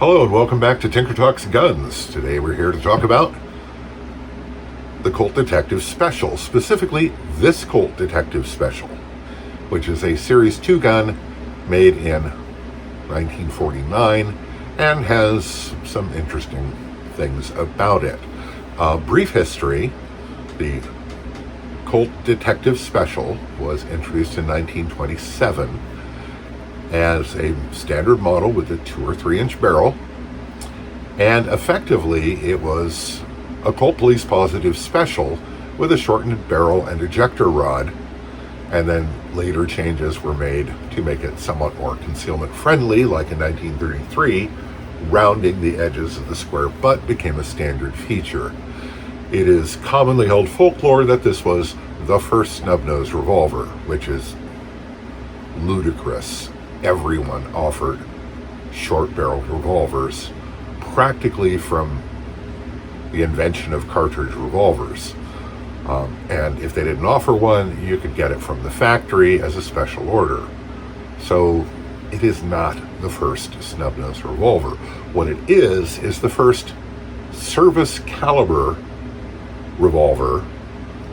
Hello and welcome back to Tinker Talks Guns. Today we're here to talk about the Colt Detective Special, specifically this Colt Detective Special, which is a Series 2 gun made in 1949 and has some interesting things about it. Brief history: the Colt Detective Special was introduced in 1927 as a standard model with a 2 or 3 inch barrel, and effectively it was a Colt Police Positive Special with a shortened barrel and ejector rod, and then later changes were made to make it somewhat more concealment friendly, like in 1933, rounding the edges of the square butt became a standard feature. It is commonly held folklore that this was the first snub-nosed revolver, which is ludicrous. Everyone offered short-barreled revolvers practically from the invention of cartridge revolvers. And if they didn't offer one, you could get it from the factory as a special order. So it is not the first snub-nosed revolver. What it is the first service caliber revolver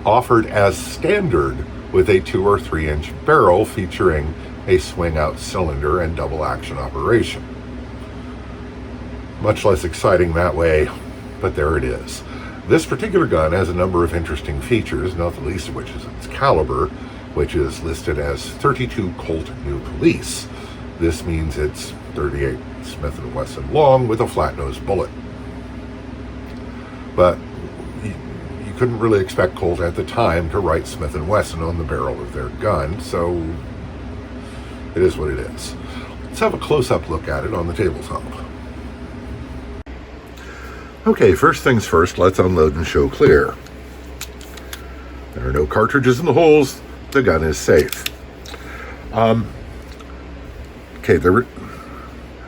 offered as standard with a 2 or 3 inch barrel featuring a swing-out cylinder and double action operation. Much less exciting that way, but there it is. This particular gun has a number of interesting features, not the least of which is its caliber, which is listed as 32 Colt New Police. This means it's 38 Smith & Wesson long with a flat-nosed bullet. But you couldn't really expect Colt at the time to write Smith & Wesson on the barrel of their gun, so it is what it is. Let's have a close-up look at it on the tabletop. Okay, first things first, let's unload and show clear. There are no cartridges in the holes. The gun is safe.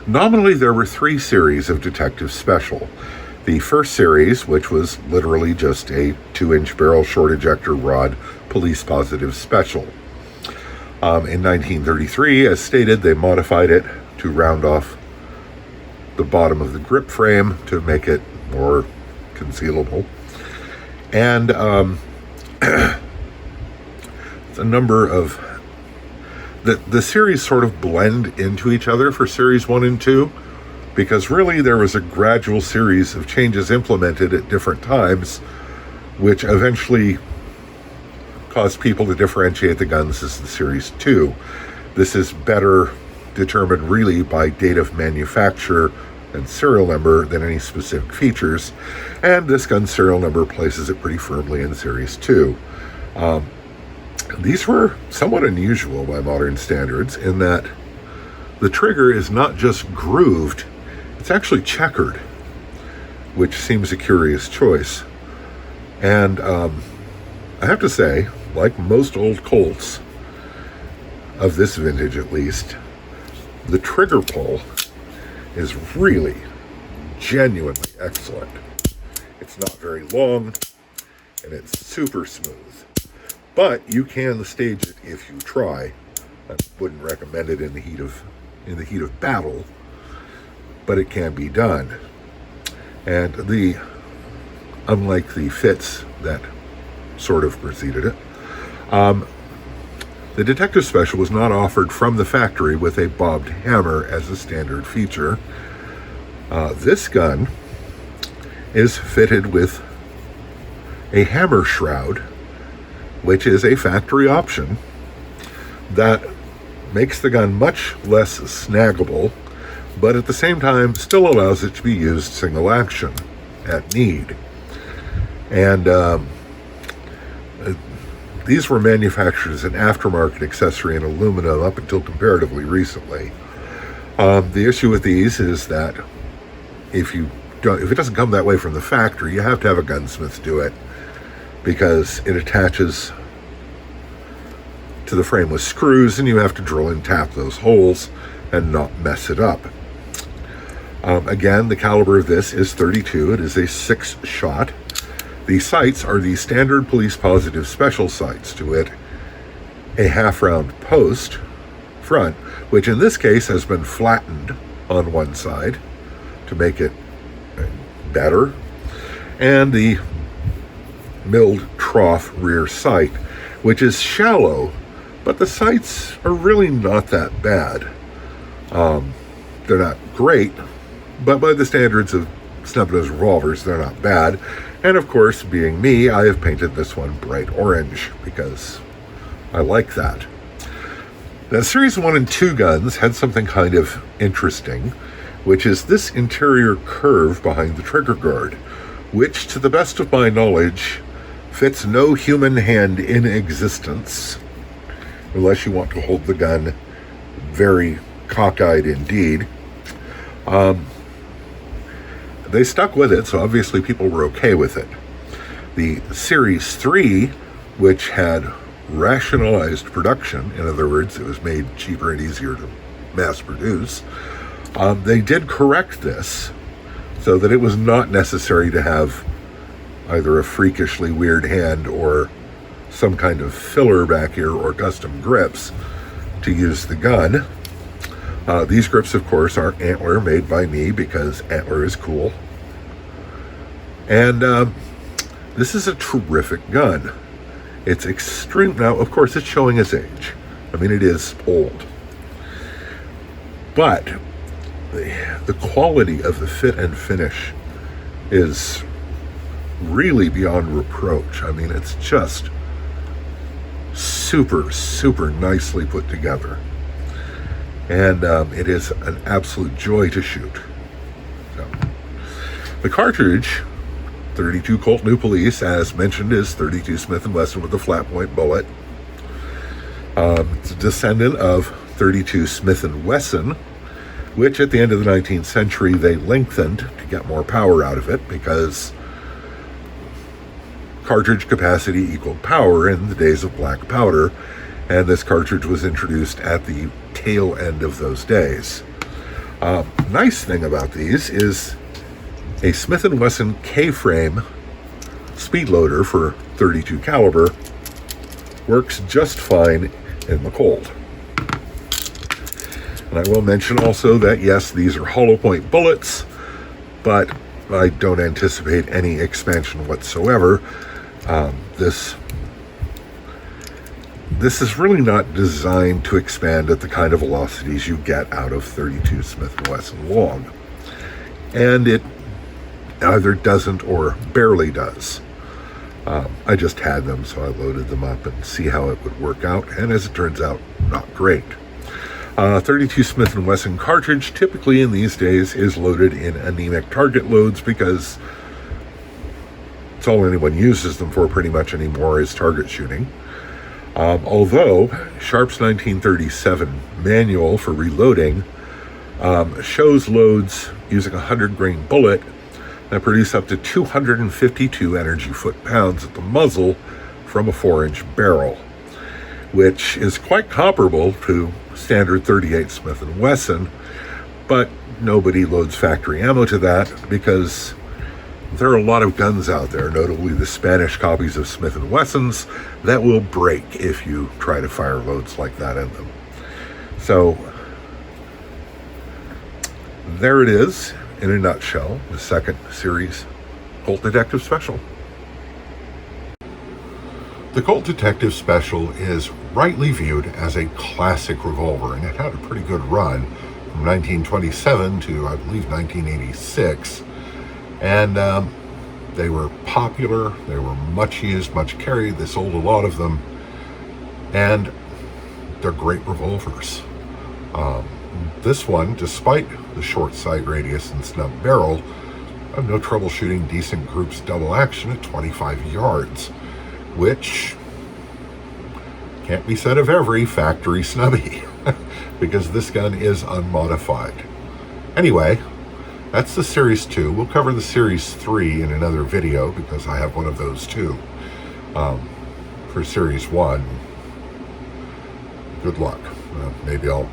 Nominally there were 3 series of Detective Special. The first series, which was literally just a 2 inch barrel short ejector rod Police Positive Special. In 1933, as stated, they modified it to round off the bottom of the grip frame to make it more concealable. And a number of the series sort of blend into each other for Series 1 and 2, because really there was a gradual series of changes implemented at different times, which eventually caused people to differentiate the guns as the Series 2. This is better determined really by date of manufacture and serial number than any specific features, and this gun's serial number places it pretty firmly in Series 2. These were somewhat unusual by modern standards in that the trigger is not just grooved, it's actually checkered, which seems a curious choice. And I have to say, like most old Colts, of this vintage at least, the trigger pull is really genuinely excellent. It's not very long, and it's super smooth. But you can stage it if you try. I wouldn't recommend it in the heat of battle, but it can be done. And unlike the Fitz that sort of preceded it, the Detective Special was not offered from the factory with a bobbed hammer as a standard feature. This gun is fitted with a hammer shroud, which is a factory option that makes the gun much less snaggable, but at the same time still allows it to be used single action at need. And these were manufactured as an aftermarket accessory in aluminum up until comparatively recently. The issue with these is that if it doesn't come that way from the factory, you have to have a gunsmith do it, because it attaches to the frame with screws, and you have to drill and tap those holes and not mess it up. Again, the caliber of this is 32. It is a 6-shot. The sights are the standard Police Positive Special sights, to it a half-round post front, which in this case has been flattened on one side, to make it better, and the milled trough rear sight, which is shallow, but the sights are really not that bad. They're not great, but by the standards of snub-nosed revolvers, they're not bad. And of course, being me, I have painted this one bright orange because I like that. Now, Series 1 and 2 guns had something kind of interesting, which is this interior curve behind the trigger guard, which, to the best of my knowledge, fits no human hand in existence, unless you want to hold the gun very cockeyed indeed. They stuck with it, so obviously people were okay with it. The Series 3, which had rationalized production, in other words, it was made cheaper and easier to mass produce, they did correct this so that it was not necessary to have either a freakishly weird hand or some kind of filler back here or custom grips to use the gun. These grips, of course, are Antler, made by me because Antler is cool. And this is a terrific gun. It's extreme. Now, of course, it's showing its age. I mean, it is old. But the quality of the fit and finish is really beyond reproach. I mean, it's just super, super nicely put together. And it is an absolute joy to shoot. So, the cartridge, 32 Colt New Police, as mentioned, is 32 Smith & Wesson with a flat point bullet. It's a descendant of 32 Smith & Wesson, which at the end of the 19th century they lengthened to get more power out of it because cartridge capacity equaled power in the days of black powder, and this cartridge was introduced at the tail end of those days. Nice thing about these is a Smith & Wesson K-frame speed loader for 32 caliber works just fine in the Colt. And I will mention also that yes, these are hollow point bullets, but I don't anticipate any expansion whatsoever. This is really not designed to expand at the kind of velocities you get out of 32 Smith & Wesson long. And it either doesn't or barely does. I just had them, so I loaded them up and see how it would work out, and as it turns out, not great. 32 Smith & Wesson cartridge typically in these days is loaded in anemic target loads because it's all anyone uses them for pretty much anymore is target shooting. Although Sharp's 1937 manual for reloading shows loads using a 100 grain bullet that produce up to 252 energy foot-pounds at the muzzle from a 4-inch barrel, which is quite comparable to standard 38 Smith & Wesson, but nobody loads factory ammo to that because there are a lot of guns out there, notably the Spanish copies of Smith & Wessons, that will break if you try to fire loads like that in them. So there it is, in a nutshell, the second series Colt Detective Special. The Colt Detective Special is rightly viewed as a classic revolver, and it had a pretty good run from 1927 to, I believe, 1986. And they were popular, they were much used, much carried, they sold a lot of them, and they're great revolvers. This one, despite the short sight radius and snub barrel, I have no trouble shooting decent groups double action at 25 yards, which can't be said of every factory snubby, because this gun is unmodified. Anyway, that's the Series 2. We'll cover the Series 3 in another video, because I have one of those too. For Series 1, good luck. Maybe I'll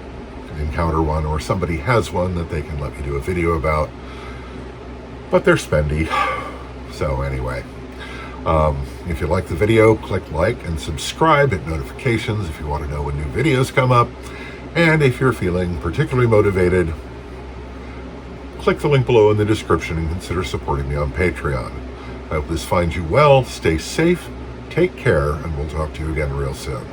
encounter one, or somebody has one that they can let me do a video about, but they're spendy. So anyway, if you like the video, click like and subscribe, hit notifications if you want to know when new videos come up, and if you're feeling particularly motivated, click the link below in the description and consider supporting me on Patreon. I hope this finds you well. Stay safe, take care, and we'll talk to you again real soon.